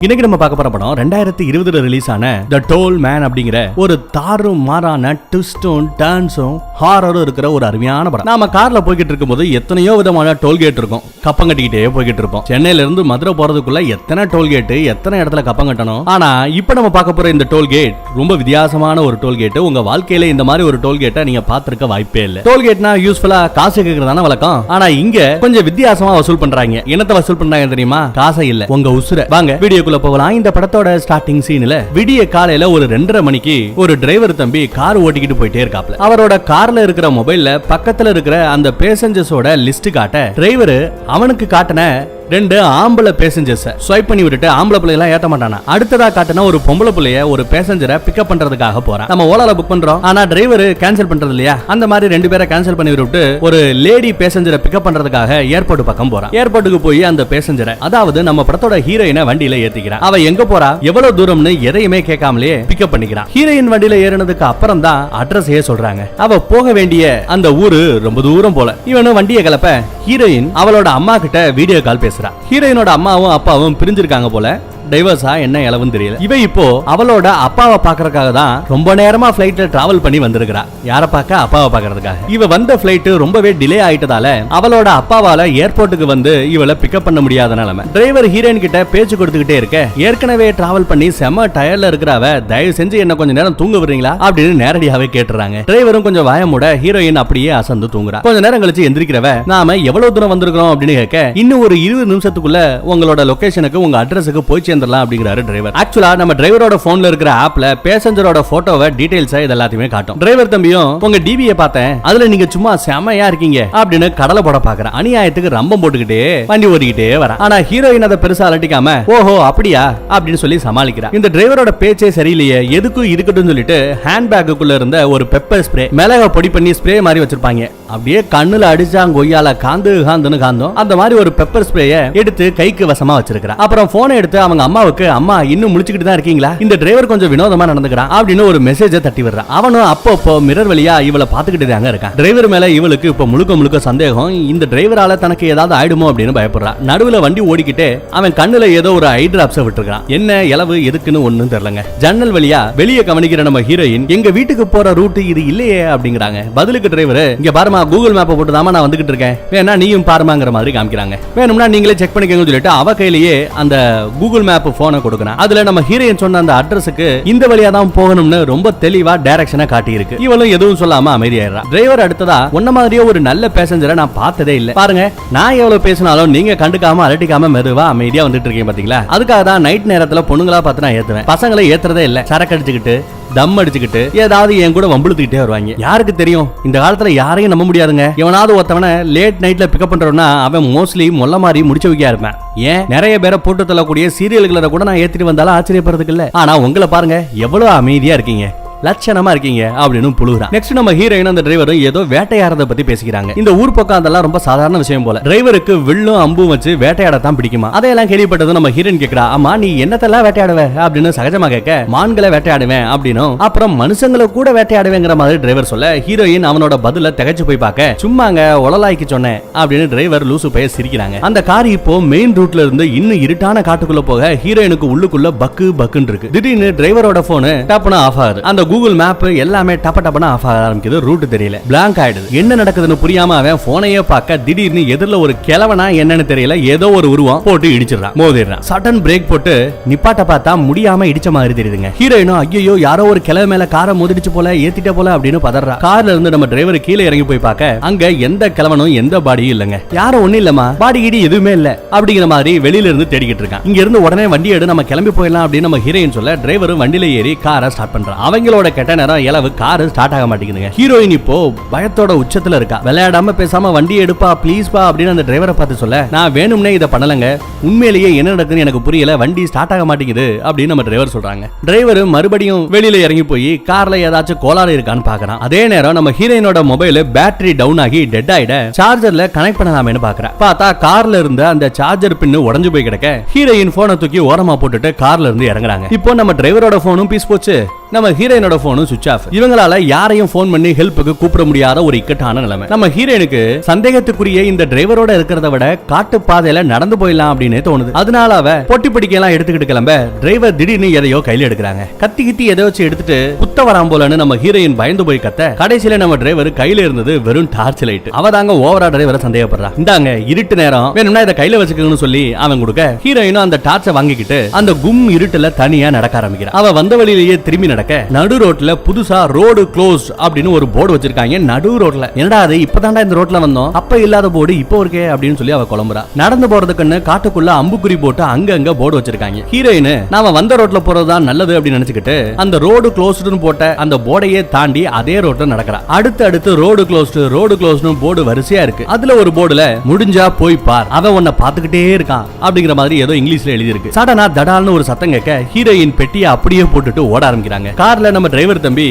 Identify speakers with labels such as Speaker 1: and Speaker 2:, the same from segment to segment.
Speaker 1: இன்னைக்கு நம்ம பார்க்க போற படம் 2020 ரிலீஸ் ஆன தி டோல் மேன் அப்படிங்கிற ஒரு தாறும் மாறான ட்விஸ்டும் டர்ன்ஸும் ஹாரரும் இருக்கிற ஒரு அருமையான படம். நாம கார்ல போய்கிட்டு இருக்கும்போது எத்தனையோ விதமான டோல்கேட் இருக்கும். கப்பம் கட்டிக்கிட்டே போய்கிட்டு இருப்போம். சென்னையில இருந்து மதுரை போறதுக்குள்ள எத்தனை டோல்கேட், எத்தனை இடத்துல கப்பம் கட்டணும். ஆனா இப்ப நம்ம பார்க்க போற இந்த டோல்கேட் ரொம்ப வித்தியாசமான ஒரு டோல்கேட். உங்க வாழ்க்கையில இந்த மாதிரி ஒரு டோல்கேட்டை நீங்க பார்த்திருக்க வாய்ப்பே இல்ல. டோல்கேட்னா யூஸ்ஃபுல்லா காசு கேட்கறதான வழக்கம். ஆனா இங்க கொஞ்சம் வித்தியாசமா வசூல் பண்றாங்க. என்னத்தை வசூல் பண்றாங்க தெரியுமா? காசை இல்ல, உங்க உசுர. வாங்க வீடியோ போகலாம். இந்த படத்தோட ஸ்டார்டிங் சீன்ல விடிய காலையில ஒரு 2:30 மணிக்கு ஒரு டிரைவர் தம்பி கார் ஓட்டிக்கிட்டு போயிட்டே இருக்காப்ல. அவரோட கார்ல இருக்கிற மொபைல்ல பக்கத்துல இருக்கிற அந்த பேசஞ்சர்ஸோட லிஸ்ட் காட்ட டிரைவர் அவனுக்கு காட்டின 2 ஆம்பளை பேசஞ்சர்ஸ் ஸ்வைப் பண்ணி விட்டுட்டு ஆம்பளை பிள்ளைலாம் ஏத்த மாட்டானா. அடுத்ததா காட்டின ஒரு பொம்பளை பிள்ளைய ஒரு பேசஞ்சரை பிக்கப் பண்றதுக்காக போறான். நம்ம ஓலால புக் பண்றோம், ஆனா டிரைவர் கேன்சல் பண்றது இல்லையா, அந்த மாதிரி 2 பேரை கேன்சல் பண்ணி விட்டு ஒரு லேடி பேசஞ்சரை பிக்கப் பண்றதுக்காக ஏர்போர்ட் பக்கம் போறான். ஏர்போர்ட்டுக்கு போய் அந்த பேசஞ்சரை, அதாவது நம்ம படத்தோட ஹீரோயினை வண்டியில ஏத்திக்கிறான். அவ எங்க போறா, எவ்வளவு தூரம்னு எதையுமே கேட்காமலே பிக்கப் பண்ணிக்கிறான். ஹீரோயின் வண்டியில ஏறினதுக்கு அப்புறம் தான் அட்ரஸே சொல்றாங்க. அவ போக வேண்டிய அந்த ஊரு ரொம்ப தூரம் போல. இவனு வண்டியை கிளப்ப ஹீரோயின் அவளோட அம்மா கிட்ட வீடியோ கால் பேசுறா. ஹீரோயினோட அம்மாவும் அப்பாவும் பிரிஞ்சிருக்காங்க போல. டைவர்ஸா என்ன இளவும் தெரியல. இவ இப்போ அவளோட அப்பாவை பாக்குறதுக்காக தான் ரொம்ப நேரமா பிளைட்ல டிராவல் பண்ணி வந்திருக்கா. யார பார்க்க? அப்பாவை பாக்குறதுக்காக. இவ வந்த பிளைட் ரொம்பவே டிலே ஆயிட்டதால அவளோட அப்பாவால ஏர்போர்ட்டுக்கு வந்து இவளை பிக்கப் பண்ண முடியாத நிலைமை. டிரைவர் ஹீரோயின் கிட்ட பேச்சு கொடுத்துக்கிட்டே இருக்க, ஏற்கனவே டிராவல் பண்ணி செம டயர்ல இருக்கிறவ தயவு செஞ்சு என்ன கொஞ்ச நேரம் தூங்க விடுறீங்களா அப்படின்னு நேரடியாவே கேட்டுறாங்க. டிரைவரும் கொஞ்சம் வாயமுட ஹீரோயின் அப்படியே அசந்து தூங்குறா. கொஞ்ச நேரம் கழிச்சு எந்திரிக்கிறவ, நாம எவ்வளவு தூரம் வந்திருக்கிறோம் அப்படின்னு கேட்க, இன்னும் ஒரு 20 நிமிஷத்துக்குள்ள உங்களோட லொகேஷனுக்கு உங்க அட்ரஸுக்கு போய் அப்படிங்கறாரு டிரைவர். ஆக்சுவலா நம்ம டிரைவரோட போன்ல இருக்கிற ஆப்ல பேசஞ்சரோட போட்டோவை டீடைல்ஸ் இதெல்லாத்தையுமே காட்டும். டிரைவர் தம்பியும் உங்க டிபியை பார்த்தேன், அதுல நீங்க சும்மா செமையா இருக்கீங்க அப்படின்னு கடலை போட பாக்குறேன். அநியாயத்துக்கு ரம்பம் போட்டுக்கிட்டே வண்டி ஓடிக்கிட்டே வர. ஆனா ஹீரோயின் அதை பெருசா அலட்டிக்காம ஓஹோ அப்படியா அப்படின்னு சொல்லி சமாளிக்கிறா. இந்த டிரைவரோட பேச்சே சரியில்லையே, எதுக்கும் இருக்கட்டும் சொல்லிட்டு ஹேண்ட் பேக்குள்ள இருந்த ஒரு பெப்பர் ஸ்ப்ரே, மிளகா பொடி பண்ணி ஸ்ப்ரே மாதிரி வச்சிருப்பாங்க. அப்படியே கண்ணுல அடிச்சா கொய்யால காந்துன்னு காந்தோம். அந்த மாதிரி ஒரு பெப்பர் ஸ்ப்ரேயை எடுத்து கைக்கு வசமா வச்சிருக்கா. அப்புறம் போனை எடுத்து அவங்க அம்மாவுக்கு, அம்மா இன்னும் முழிச்சுக்கிட்டு தான் இருக்கீங்களா, இந்த டிரைவர் கொஞ்சம் வினோதமா நடந்துக்கிறான் அப்படின்னு ஒரு மெசேஜை தட்டி விடுறான். அவனும் அப்பப்போ மிரர் வழியா இவளை பாத்துக்கிட்டு தாங்க இருக்கான். டிரைவர் மேல இவளுக்கு இப்ப முழுக்க சந்தேகம். இந்த டிரைவரால தனக்கு ஏதாவது ஆயிடுமோ அப்படின்னு பயப்படுறான். நடுவுல வண்டி ஓடிக்கிட்டே அவன் கண்ணுல ஏதோ ஒரு ஐ டிராப்ஸ் விட்டுருக்கான். என்ன இளவு எதுக்குன்னு ஒண்ணும் தெரியலங்க. ஜன்னல் வழியா வெளியே கவனிக்கிற நம்ம ஹீரோயின், எங்க வீட்டுக்கு போற ரூட் இது இல்லையே அப்படிங்கிறாங்க. பதிலுக்கு டிரைவர், இங்க பாருமா கூகுள் மேப்பை போட்டு தாமா நான் வந்துகிட்டு இருக்கேன், வேணா நீயும் பாருமாங்கிற மாதிரி காமிக்கிறாங்க. வேணும்னா நீங்களே செக் பண்ணிக்கங்க சொல்லிட்டு அவ கையிலேயே அந்த கூகுள் மேப் போனை கொடுக்கறான். அதுல நம்ம ஹீரோயின் சொன்ன அந்த அட்ரஸுக்கு இந்த வழியா தான் போகணும்னு ரொம்ப தெளிவா டைரக்ஷனை காட்டி இருக்கு. இவளும் எதுவும் சொல்லாம அமைதியாயிரா. டிரைவர் அடுத்ததா, உன்ன மாதிரியே ஒரு நல்ல பேசஞ்சரை நான் பார்த்ததே இல்ல, பாருங்க நான் எவ்வளவு பேசினாலும் நீங்க கண்டுக்காம அலட்டிக்காம மெதுவா அமைதியா வந்துட்டு இருக்கீங்க பாத்தீங்களா, அதுக்காக தான் நைட் நேரத்துல பொண்ணுங்களா பார்த்து நான் ஏத்துவேன், பசங்களை ஏத்துறதே இல்ல, சரக்கு அடிச்சுக்கிட்டு தம் அடிச்சுக்கிட்டு ஏதாவது என் கூட வம்புழுத்துக்கிட்டே வருவாங்க. யாருக்கு தெரியும், இந்த காலத்துல யாரையும் நம்ப முடியாதுங்க. எவனாவது ஒருத்தவன லேட் நைட்ல பிக்கப் பண்றோம்னா அவன் மோஸ்ட்லி மொல்ல மாதிரி முடிச்சு வைக்க இருப்பேன். ஏன் நிறைய பேரை போட்டு தள்ளக்கூடிய சீரியல்களை கூட நான் ஏத்திட்டு வந்தாலும் ஆச்சரியப்படுறதுக்கு இல்ல. ஆனா உங்களை பாருங்க எவ்வளவு அமைதியா இருக்கீங்க, லட்சணமா இருக்கீங்க அப்படின்னு புழுகுறான். நெக்ஸ்ட் நம்ம ஹீரோயின் அந்த டிரைவரும் ஏதோ வேட்டையாடுறத பத்தி பேசிக்கிறாங்க. இந்த ஊர் பக்கம் அதெல்லாம் ரொம்ப சாதாரண விஷயம் போல. டிரைவருக்கு வில்லும் அம்பும் வச்சு வேட்டையாடத்தான் பிடிக்குமா. அதையெல்லாம் கேள்விப்பட்டது நம்ம ஹீரோயின் கேக்குறா, அம்மா நீ என்னத்தெல்லாம் வேட்டையாடுவ அப்படின்னு சகஜமா கேட்க, மான்களை வேட்டையாடுவேன் அப்படின்னும் அப்புறம் மனுஷங்களை கூட வேட்டையாடுவேங்கிற மாதிரி டிரைவர் சொல்ல, ஹீரோயின் அவனோட பதில திகைச்சு போய் பார்க்க, சும்மாங்க உளலாய்க்கு சொன்னேன் அப்படின்னு டிரைவர் லூசு பைய சிரிக்கிறாங்க. அந்த கார் இப்போ மெயின் ரூட்ல இருந்து இன்னும் இருட்டான காட்டுக்குள்ள போக ஹீரோயினுக்கு உள்ளுக்குள்ள பக்குன்னு இருக்கு. திடீர்னு டிரைவரோட போன் டப்புன்னு ஆஃப் ஆகுது. அந்த கூகுள் மேப் எல்லாமே டப்ப ஆஃப் ஆக ஆரம்பிக்குது. ரூட் தெரியல, பிளாங்க் ஆயிடுது. என்ன நடக்குதுன்னு புரியாம அவன் போனையே பார்க்க திடீர்னு எதிரில ஒரு கிழவனா என்னன்னு தெரியல ஏதோ ஒரு உருவம் போட்டு இடிச்சிடறான், மோதிடுறான். சடன் பிரேக் போட்டு நிப்பாட்ட பார்த்தா முடியாம இடிச்ச மாதிரி தெரியுதுங்க. ஹீரோயினும் ஐயோ யாரோ ஒரு கிழவ மேல காரை மோதிடுச்சு போல, ஏத்திட்ட போல அப்படின்னு பதறா. கார்ல இருந்து நம்ம டிரைவர் கீழே இறங்கி போய் பார்க்க அங்க எந்த கிழவனும் எந்த பாடியும் இல்லங்க. யாரும் ஒண்ணு இல்லமா, பாடி கீடி எதுவுமே இல்ல அப்படிங்கிற மாதிரி வெளியில இருந்து தேடிக்கிட்டு இருக்கான். இங்க இருந்து உடனே வண்டி எடு, நம்ம கிளம்பி போயிடலாம் அப்படின்னு நம்ம ஹீரோயின் சொல்ல, டிரைவர் வண்டியில ஏறி காரை ஸ்டார்ட் பண்றான். அவங்களோட கெட்ட நேரம் இளவு கார் ஸ்டார்ட் ஆக மாட்டேங்குதுங்க. ஹீரோயின் இப்போ பயத்தோட உச்சத்துல இருக்கா. விளையாடாம பேசாம வண்டி எடுப்பா ப்ளீஸ் பா அப்படின்னு அந்த டிரைவரை பார்த்து சொல்ல, நான் வேணும்னே இதை பண்ணலங்க, உண்மையிலேயே என்ன நடக்குதுன்னு எனக்கு புரியல, வண்டி ஸ்டார்ட் ஆக மாட்டேங்குது அப்படின்னு நம்ம டிரைவர் சொல்றாங்க. டிரைவர் மறுபடியும் வெளியில இறங்கி போய் கார்ல ஏதாச்சும் கோளாறு இருக்கான்னு பாக்குறான். அதே நேரம் நம்ம ஹீரோயினோட மொபைல் பேட்டரி டவுன் ஆகி டெட் ஆயிட சார்ஜர்ல கனெக்ட் பண்ணலாமேன்னு பாக்குறேன். பார்த்தா கார்ல இருந்த அந்த சார்ஜர் பின்னு உடைஞ்சு போய் கிடக்க ஹீரோயின் போனை தூக்கி ஓரமா போட்டுட்டு கார்ல இருந்து இறங்குறாங்க. இப்போ நம்ம டிரைவரோட போனும் பீஸ் போச்சு, நம்ம ஹீரோயினோட போனும் சுவிட்ச் ஆஃப். இவங்களால யாரையும் போன் பண்ணி ஹெல்ப்புக்கு கூப்பிட முடியாத ஒரு இக்கட்டான நிலைமை. நம்ம ஹீரோயினுக்கு சந்தேகத்துக்குரிய இந்த டிரைவரோட இருக்கிறத விட காட்டு பாதையில நடந்து போயிடலாம் அப்படின்னு தோணுது. அதனால அவ பொட்டி பிடிக்கலாம் எடுத்துக்கிட்டு கிளம்ப டிரைவர் திடீர்னு எதையோ கையில எடுக்கிறாங்க. கத்தி கித்தி எதை வச்சு எடுத்துட்டு குத்த வராம் போலன்னு நம்ம ஹீரோயின் பயந்து போய் கத்த கடைசியில நம்ம டிரைவர் கையில இருந்தது வெறும் டார்ச் லைட். அவ தாங்க ஓவரா டிரைவரை சந்தேகப்படுறா. இந்தாங்க இருட்டு நேரம் வேணும்னா இதை கையில வச்சுக்கணும்னு சொல்லி அவன் கொடுக்க ஹீரோயினும் அந்த டார்ச்சை வாங்கிக்கிட்டு அந்த கும் இருட்டுல தனியா நடக்க ஆரம்பிக்கிறா. அவ வந்த வழியிலேயே திரும்பி நடக்க நடு ரோட்ல புதுசா ரோடு க்ளோஸ் அப்படின்னு ஒரு போர்டு வச்சிருக்காங்க. நடு ரோட்ல என்னடா அது இப்பதான்டா இந்த ரோட்ல வந்தோம், அப்ப இல்லாத போர்டு இப்போ இருக்கே அப்படின்னு சொல்லி அவ குழம்புறா. நடந்து போறதுக்குன்னு காட்டுக்குள்ள அம்புக்குறி போட்டு அங்க போர்டு வச்சிருக்காங்க. ஹீரோயின் நாம வந்த ரோட்ல போறதுதான் நல்லது அப்படின்னு நினைச்சுக்கிட்டு அந்த ரோடு க்ளோஸ்டுன்னு போட்ட அந்த போர்டையே தாண்டி அதே ரோட்ல நடக்கிறா. அடுத்து ரோடு க்ளோஸ்டு போர்டு வரிசையா இருக்கு. அதுல ஒரு போர்டுல முடிஞ்சா போய் பார், அவன் உன்னை பாத்துக்கிட்டே இருக்கான் அப்படிங்கிற மாதிரி ஏதோ இங்கிலீஷ்ல எழுதி இருக்கு. சடனா தடால்னு ஒரு சத்தம் கேட்க ஹீரோயின் பெட்டியை அப்படியே போட்டுட்டு ஓட ஆரம்பிக்கிறாங்க. கார்ல நம்ம டிரைவர் தம்பி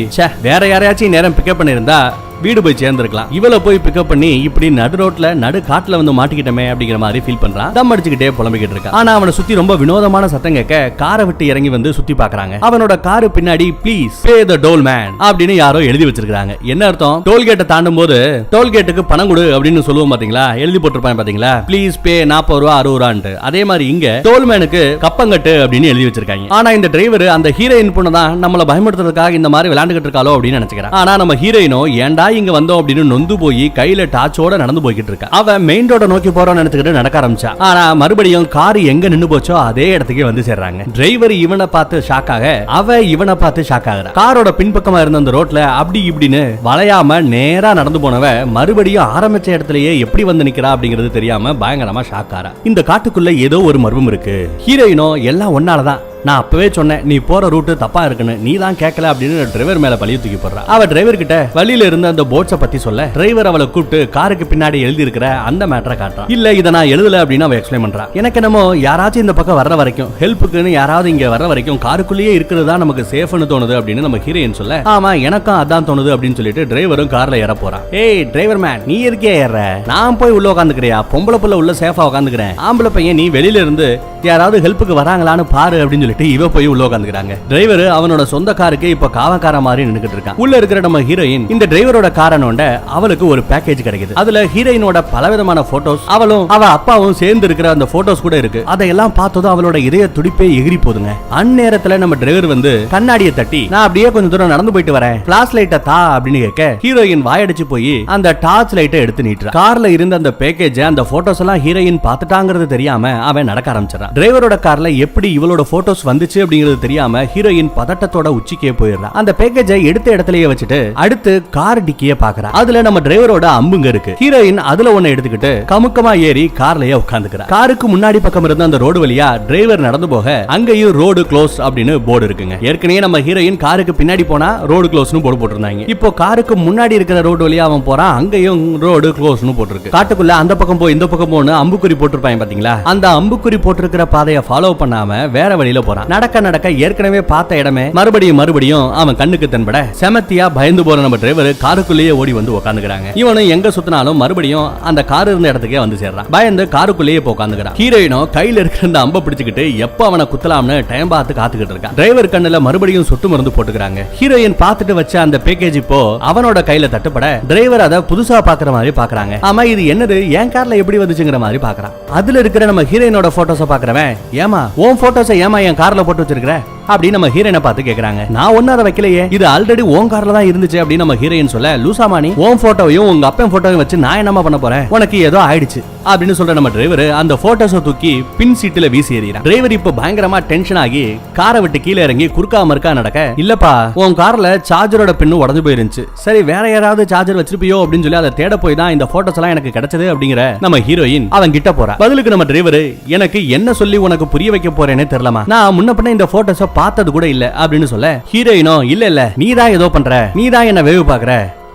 Speaker 1: வேற யாரையாச்சும் நேரம் பிக்கப் பண்ணிருந்தா வீடு போய் சேர்ந்திருக்கலாம், இவளை போய் பிக்கப் பண்ணி இப்படி நடு ரோட்ல நடு காட்டுல வந்து மாட்டிக்கிட்டமே அப்படிங்கிற மாதிரி ஃபீல் பண்றான். தம் அடிச்சுக்கிட்டே புலம்பிக்கிட்டு இருக்கான். ஆனா அவனை சுத்தி ரொம்ப வினோதமான சத்தம் கேட்க காரை விட்டு இறங்கி வந்து சுத்தி பாக்குறாங்க. அவனோட காரு பின்னாடி please pay the toll man அப்படின்னு யாரோ எழுதி வச்சிருக்காங்க. என்ன அர்த்தம்? டோல்கேட்டை தாண்டும் போது டோல்கேட்டுக்கு பணம் கொடு அப்படின்னு சொல்லுவோம் பாத்தீங்களா, எழுதி போட்டிருப்பாங்க பாத்தீங்களா, ப்ளீஸ் பே 40 ரூபா 60 ரூபான்ட்டு. அதே மாதிரி இங்க டோல்மேனுக்கு கப்பங்கட்டு அப்படின்னு எழுதி வச்சிருக்காங்க. ஆனா இந்த டிரைவர் அந்த ஹீரோயின் பொண்ணு தான் நம்மள பயமுறுத்துறதுக்காக இந்த மாதிரி விளையாண்டுகிட்டு இருக்காளோ அப்படின்னு நினைச்சுக்கிறான். ஆனா நம்ம ஹீரோயினோ ஏன்டா இங்க வந்தோம் அப்படின்னு நொந்து போய் கையில டார்ச்சோட நடந்து போய்கிட்டு இருக்கா. அவ மெயின் ரோட நோக்கி போறோம்னு நினைச்சுக்கிட்டு நடக்க ஆரம்பிச்சா. ஆனா மறுபடியும் கார் எங்க நின்னு போச்சோ அதே இடத்துக்கு வந்து சேர்றாங்க. டிரைவர் இவனை பார்த்து ஷாக்காக, அவ இவனை பார்த்து ஷாக் ஆகுறா. காரோட பின்பக்கமா இருந்த அந்த ரோட்ல அப்படி இப்படின்னு வளையாம நேரா நடந்து போனவ மறுபடியும் ஆரம்பிச்ச இடத்துலயே எப்படி வந்து நிக்கிறா அப்படிங்கிறது தெரியாம பயங்கரமா ஷாக் ஆறா. இந்த காட்டுக்குள்ள ஏதோ ஒரு மர்மம் இருக்கு. ஹீரோயினோ எல்லாம் ஒன்னாலதான், நான் அப்பவே சொன்னேன் நீ போற ரூட் தப்பா இருக்குன்னு, நீ தான் கேட்கல அப்படின்னு டிரைவர் மேல பழிய தூக்கி போடுறா. அவ டிரைவர் கிட்ட வழியில இருந்த அந்த போட்ஸை பத்தி சொல்ல டிரைவர் அவளை கூப்பிட்டு காருக்கு பின்னாடி எழுதி இருக்கிற அந்த மேட்டரை காட்டுறான். இல்ல இதை நான் எழுதல அப்படின்னு அவ எக்ஸ்பிளைன் பண்றா. எனக்கு என்னமோ யாராச்சும் இந்த பக்கம் வர்ற வரைக்கும் ஹெல்ப்புக்குன்னு யாராவது இங்க வர்ற வரைக்கும் காருக்குள்ளேயே இருக்கிறது தான் நமக்கு சேஃப்னு தோணுது அப்படின்னு நம்ம ஹீரோயின் சொல்ல, ஆமா எனக்கும் அதான் தோணுது அப்படின்னு சொல்லிட்டு டிரைவரும் கார்ல ஏற போறான். ஏய் டிரைவர் மேன், நீ இருக்கே ஏற, நான் போய் உள்ள உட்காந்துக்கிறியா? பொம்பளை புள்ள உள்ள சேஃபா உட்காந்துக்கிறேன், ஆம்பளை பையன் நீ வெளியில இருந்து யாராவது ஹெல்ப்புக்கு வராங்களான்னு பாரு அப்படின்னு சொல்லிட்டு இவ போய் உள்ள உட்காந்துக்கிறாங்க. டிரைவர் அவனோட சொந்த காருக்கு இப்ப காவக்கார மாதிரி நின்னுக்கிட்டு இருக்கான். உள்ள இருக்கிற நம்ம ஹீரோயின் இந்த டிரைவரோட காரனோட அவளுக்கு ஒரு பேக்கேஜ் கிடைக்குது. அதுல ஹீரோயினோட பலவிதமான போட்டோஸ், அவளும் அவ அப்பாவும் சேர்ந்து இருக்கிற அந்த போட்டோஸ் கூட இருக்கு. அதையெல்லாம் பார்த்ததும் அவளோட இதய துடிப்பே எகிரி போதுங்க. அந்நேரத்துல நம்ம டிரைவர் வந்து கண்ணாடியை தட்டி, நான் அப்படியே கொஞ்சம் தூரம் நடந்து போயிட்டு வரேன், பிளாஷ் லைட்டை தா அப்படின்னு கேட்க ஹீரோயின் வாயடிச்சு போய் அந்த டார்ச் லைட்டை எடுத்து நீட்டுறா. கார்ல இருந்த அந்த பேக்கேஜ் அந்த போட்டோஸ் எல்லாம் ஹீரோயின் பார்த்துட்டாங்கிறது தெரியாம அவன் நடக்க ஆரம்பிச்சிடறான். டிரைவரோட கார்ல எப்படி இவளோட போட்டோஸ் வந்துச்சு அப்படிங்கிறது தெரியாம ஹீரோயின் பதட்டத்தோட உச்சிக்கே போயிடுறா. அந்த பேக்கேஜை எடுத்த இடத்துலயே வச்சுட்டு அடுத்து கார் டிக்கிய பாக்குறா. அதுல நம்ம டிரைவரோட அம்புங்க இருக்கு. ஹீரோயின் அதுல ஒண்ணு எடுத்துக்கிட்டு கமுக்கமா ஏறி கார்லயே உட்கார்ந்துக்கிறா. காருக்கு முன்னாடி பக்கம் இருந்த அந்த ரோடு வழியா டிரைவர் நடந்து போக அங்கேயும் ரோடு க்ளோஸ் அப்படின்னு போர்டு இருக்குங்க. ஏற்கனவே நம்ம ஹீரோயின் காருக்கு பின்னாடி போனா ரோடு க்ளோஸ்னு போர்டு போட்டிருந்தாங்க. இப்போ காருக்கு முன்னாடி இருக்கிற ரோடு வழியா அவன் போறான், அங்கேயும் ரோடு க்ளோஸ்னு போட்டிருக்கு. காட்டுக்குள்ள அந்த பக்கம் போய் இந்த பக்கம் போன்னு அம்புக்குறி போட்டிருப்பாங்க பாத்தீங்களா, அந்த அம்புக்குறி போட்டிருக்கிற பாதையை ஃபாலோ பண்ணாம வேற வழியில போறான். நடக்க நடக்க ஏற்கனவே பார்த்த இடமே மறுபடியும் அவன் கண்ணுக்கு தென்பட செமத்தியா பயந்து போற நம்ம டிரைவர் காருக்குள்ளேயே ஓடி வந்து உட்காந்துக்கிறாங்க. இவனும் எங்க சுத்தினாலும் மறுபடியும் அந்த கார் இருந்த இடத்துக்கே வந்து சேர்றான். பயந்து காருக்குள்ளேயே உட்காந்துக்கிறான். ஹீரோயினோ கையில இருக்கிற அந்த அம்பை பிடிச்சுக்கிட்டு எப்ப அவனை குத்தலாம்னு டைம் பார்த்து காத்துக்கிட்டு இருக்கான். டிரைவர் கண்ணுல மறுபடியும் சொட்டு மருந்து போட்டுக்கிறாங்க. ஹீரோயின் பார்த்துட்டு வச்ச அந்த பேக்கேஜ் இப்போ அவனோட கையில தட்டுப்பட டிரைவர் அதை புதுசா பாக்குற மாதிரி பாக்குறாங்க. ஆமா இது என்னது, என் கார்ல எப்படி வந்துச்சுங்கிற மாதிரி பாக்குறான். அதுல இருக்கிற நம்ம ஹீரோயினோட போட்டோஸை பாக்குறவன், ஏமா உன் போட்டோஸை ஏமா என் கார்ல போட்டு வச்சிருக்கிற அப்படின்னு நம்ம ஹீரோயினை பார்த்து கேக்குறாங்க. நான் ஒன்னும் அதை வைக்கலையே, இது ஆல்ரெடி உன் கார்ல தான் இருந்துச்சு அப்படின்னு நம்ம ஹீரோயின் சொல்ல, லூசாமானி உன் போட்டோவையும் உங்க அப்பன் போட்டோவையும் வச்சு நான் என்னமா பண்ண போறேன், உனக்கு ஏதோ ஆயிடுச்சு அப்படின்னு சொல்ற நம்ம டிரைவர் அந்த போட்டோஸை தூக்கி பின் சீட்டுல வீசி எறிறான். டிரைவர் இப்ப பயங்கரமா டென்ஷன் ஆகி காரை விட்டு கீழே இறங்கி குறுக்கா மறுக்கா நடக்க, இல்லப்பா உன் கார்ல சார்ஜரோட பின்னு உடஞ்சு போயிருந்துச்சு, சரி வேற யாராவது சார்ஜர் வச்சிருப்பியோ அப்படின்னு சொல்லி அதை தேட போய் தான் இந்த போட்டோஸ் எல்லாம் எனக்கு கிடைச்சது அப்படிங்கிற நம்ம ஹீரோயின் அவன் கிட்ட போறா. பதிலுக்கு நம்ம டிரைவர், எனக்கு என்ன சொல்லி உனக்கு புரிய வைக்க போறேன்னு தெரியலமா, நான் முன்ன பின்ன இந்த போட்டோஸை பார்த்தது கூட இல்ல அப்படின்னு சொல்ல, ஹீரோயினோ இல்ல நீதான் ஏதோ பண்ற, நீதான் என்ன வேவு பாக்குற,